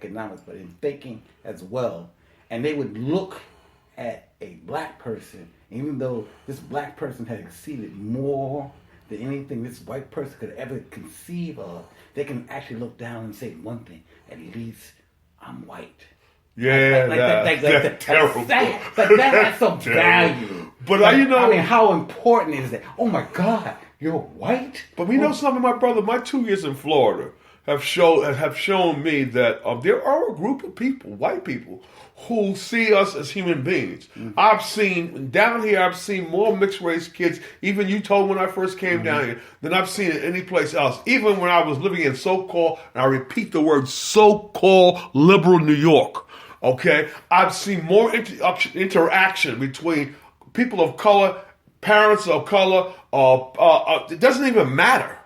economics, but in thinking as well. And they would look at a black person, even though this black person had exceeded more than anything this white person could ever conceive of, they can actually look down and say one thing: at least I'm white. Yeah, that's terrible. That has some value. But I mean, how important is that? Oh my God, you're white. But we know something, my brother. My 2 years in Florida have shown me that there are a group of people, white people, who see us as human beings. Mm-hmm. I've seen more mixed race kids, even you told when I first came down here, than I've seen in any place else. Even when I was living in so-called, and I repeat the word so-called liberal New York, okay? I've seen more interaction between people of color, parents of color, it doesn't even matter.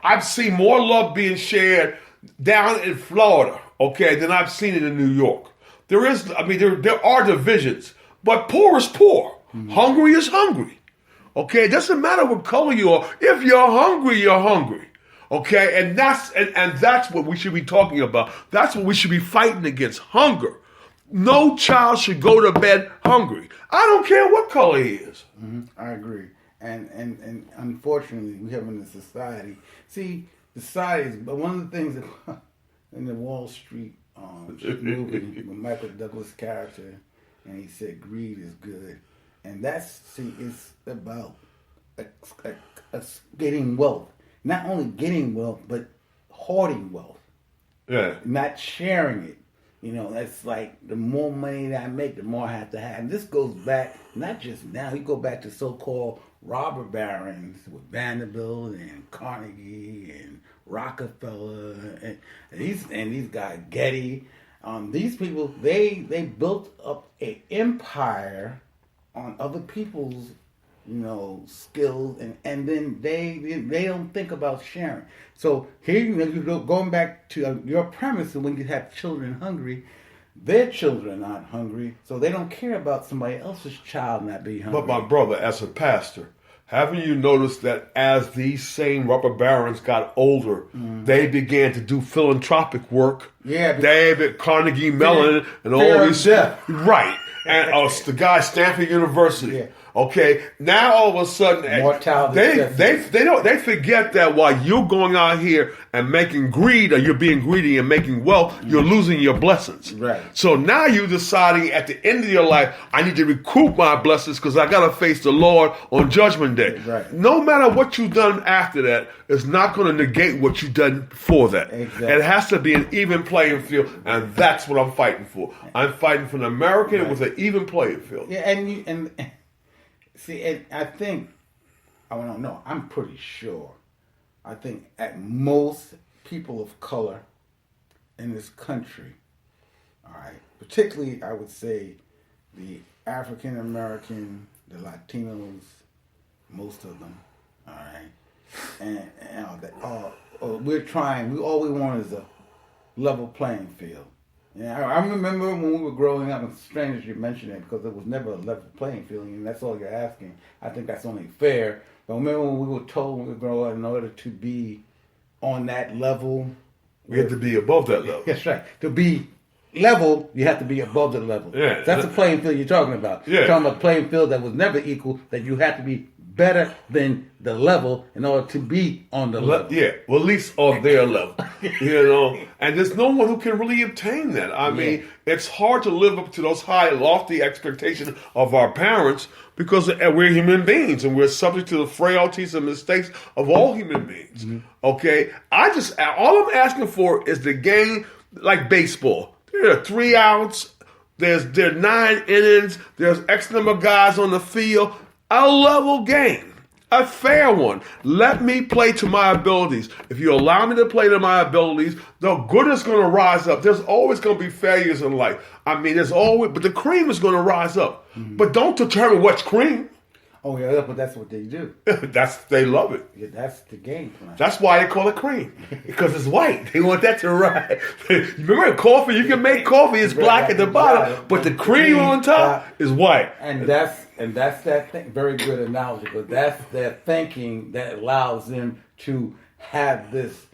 I've seen more love being shared down in Florida, okay, than I've seen it in New York. There are divisions, but poor is poor. Mm-hmm. Hungry is hungry. Okay, it doesn't matter what color you are. If you're hungry, you're hungry. Okay, and that's what we should be talking about. That's what we should be fighting against: hunger. No child should go to bed hungry. I don't care what color he is. Mm-hmm. I agree. And unfortunately, we have in the society. See, society is, but one of the things that in the Wall Street movie with Michael Douglas' character, and he said greed is good, and it's about getting wealth. Not only getting wealth, but hoarding wealth. Yeah. Not sharing it. You know, that's like the more money that I make, the more I have to have. And this goes back, not just now, you go back to so-called robber barons with Vanderbilt and Carnegie and Rockefeller and these guys, Getty. These people, they built up an empire on other people's, skills, and then they don't think about sharing. So here you go, going back to your premise, when you have children hungry, their children aren't hungry, so they don't care about somebody else's child not being hungry. But my brother, as a pastor, haven't you noticed that as these same robber barons got older, they began to do philanthropic work? Yeah, David Carnegie Mellon and all these, right? And the guy Stanford University. Yeah. Okay, now all of a sudden they forget that while you're going out here and making greed, or you're being greedy and making wealth, you're losing your blessings. Right. So now you're deciding at the end of your life, I need to recoup my blessings because I got to face the Lord on Judgment Day. Right. No matter what you've done after that, it's not going to negate what you've done before that. Exactly. It has to be an even playing field, and that's what I'm fighting for. I'm fighting for an American with an even playing field. Yeah, and see, and I think, I don't know, I'm pretty sure, I think at most people of color in this country, all right, particularly I would say the African American, the Latinos, most of them, all right, and we're trying, all we want is a level playing field. Yeah, I remember when we were growing up, and it's strange you mentioned it because it was never a level playing field, and that's all you're asking. I think that's only fair. But remember when we were told when we grow up, in order to be on that level, we have to be above that level. That's right. To be level, you have to be above the level. Yeah, that's the playing field you're talking about. Yeah. You're talking about a playing field that was never equal, that you have to be better than the level in order to be on the level. Yeah, well, at least on their level, And there's no one who can really obtain that. I mean, it's hard to live up to those high, lofty expectations of our parents because we're human beings and we're subject to the frailties and mistakes of all human beings. Mm-hmm. Okay, all I'm asking for is the game like baseball. There are 3 outs. There are 9 innings. There's X number of guys on the field. A level game, a fair one. Let me play to my abilities. If you allow me to play to my abilities, the good is going to rise up. There's always going to be failures in life. I mean, but the cream is going to rise up. Mm-hmm. But don't determine what's cream. Oh yeah, but that's what they do. They love it. Yeah, that's the game plan. That's why they call it cream, because it's white. They want that to rise. Remember coffee? You can make coffee. It's black at the bottom, but the cream on top is white. And that's that thing. Very good analogy, but that's their thinking that allows them to have this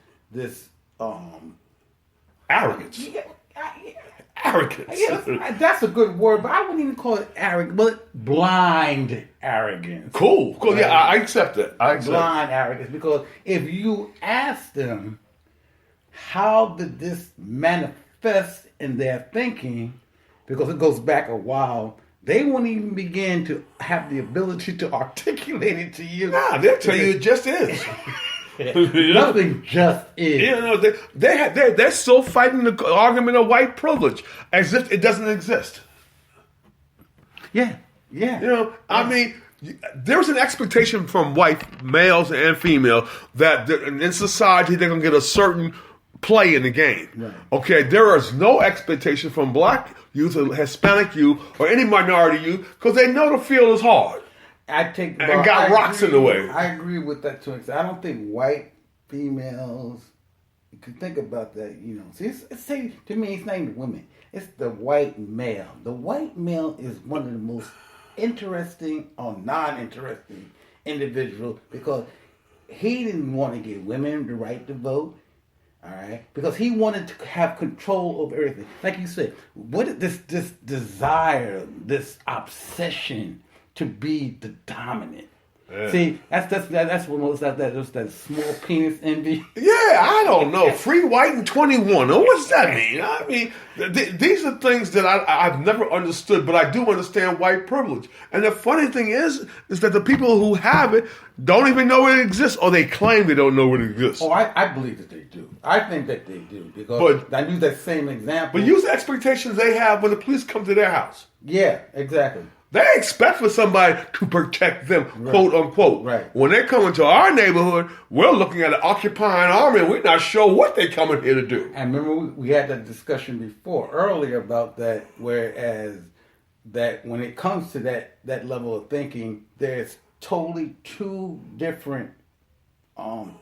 Arrogance. Yeah, Arrogance. that's a good word, but I wouldn't even call it arrogant. But blind arrogance. Cool. Right? Yeah, I accept that. Blind arrogance. Because if you ask them, how did this manifest in their thinking? Because it goes back a while. They won't even begin to have the ability to articulate it to you. Nah, they'll tell you it just is. Nothing just is. You know, they're still fighting the argument of white privilege as if it doesn't exist. Yeah. You know, I mean, there's an expectation from white males and females that in society they're going to get a certain play in the game. Right. Okay, there is no expectation from black youth or Hispanic youth or any minority youth because they know the field is hard. Rocks in the way. I agree with that to an extent. I don't think white females, you can think about that, you know. See, to me, it's not even women. It's the white male. The white male is one of the most interesting or non-interesting individuals because he didn't want to give women the right to vote. All right, because he wanted to have control over everything. Like you said, what is this desire, this obsession to be the dominant? Yeah. See, that's what most that small penis envy. Yeah, I don't know. Free white and 21. What's that mean? I mean, these are things that I've never understood, but I do understand white privilege. And the funny thing is that the people who have it don't even know it exists, or they claim they don't know it exists. Oh, I believe that they do. I think that they do because I use that same example. But use the expectations they have when the police come to their house. Yeah, exactly. They expect for somebody to protect them, right, quote unquote. Right. When they come into our neighborhood, we're looking at an occupying army and we're not sure what they're coming here to do. And remember, we had that discussion earlier about that, whereas that when it comes to that level of thinking, there's totally two different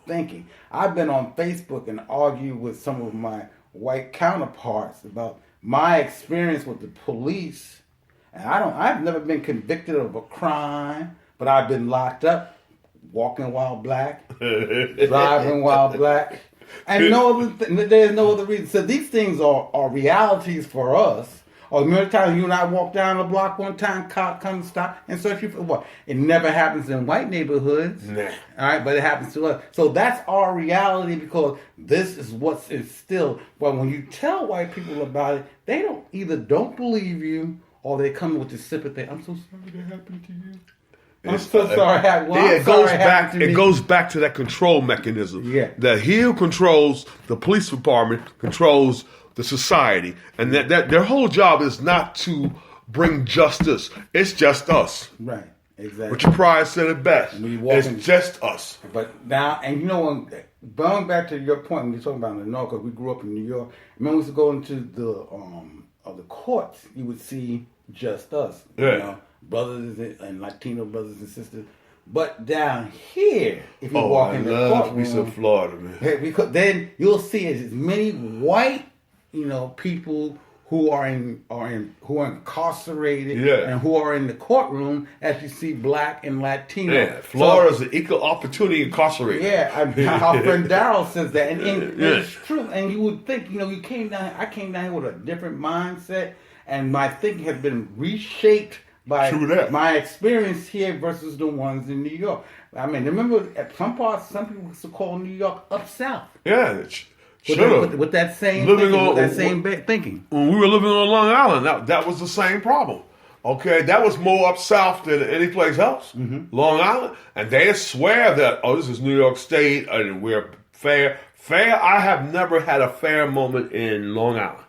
thinking. I've been on Facebook and argued with some of my white counterparts about my experience with the police. And I've never been convicted of a crime, but I've been locked up, walking while black, driving while black, and there's no other reason. So these things are realities for us. Or remember the time you and I walked down the block one time, cop comes stop and search you for what? It never happens in white neighborhoods. Nah. All right, but it happens to us. So that's our reality because this is what's instilled. But when you tell white people about it, they don't believe you, or they come with the sympathy. I'm so sorry that happened to you. I'm so sorry. It goes back to that control mechanism. Yeah. That he who controls the police department controls the society, and that their whole job is not to bring justice. It's just us. Right. Exactly. Richard Pryor said it best. It's just us. But now, and you know, going back to your point when you're talking about the North, because we grew up in New York. Remember, we used to go into the courts. You would see just us. Yeah. You know, brothers and Latino brothers and sisters. But down here, if you walk in the courtroom, we in Florida, man. Because then you'll see as many white, people who are incarcerated and who are in the courtroom as you see black and Latino. Yeah, Florida's an equal opportunity incarcerator. Yeah, our friend Darryl says that, and it's true. And you would think, I came down here with a different mindset, and my thinking has been reshaped by my experience here versus the ones in New York. I mean, remember at some parts, some people used to call New York up south. Yeah. With that same thinking. When we were living on Long Island, that was the same problem. Okay, that was more up south than any place else. Mm-hmm. Long Island, and they swear that this is New York State and we're fair. I have never had a fair moment in Long Island.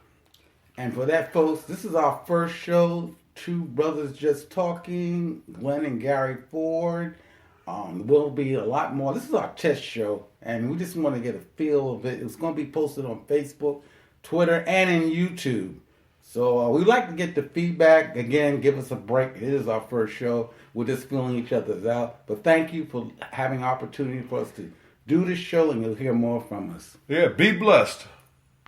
And for that, folks, this is our first show. Two brothers just talking. Glenn and Gary Ford. Will be a lot more. This is our test show, and we just want to get a feel of it. It's going to be posted on Facebook, Twitter, and in YouTube. So we'd like to get the feedback. Again, give us a break. It is our first show. We're just feeling each other's out. But thank you for having opportunity for us to do this show, and you'll hear more from us. Yeah, be blessed.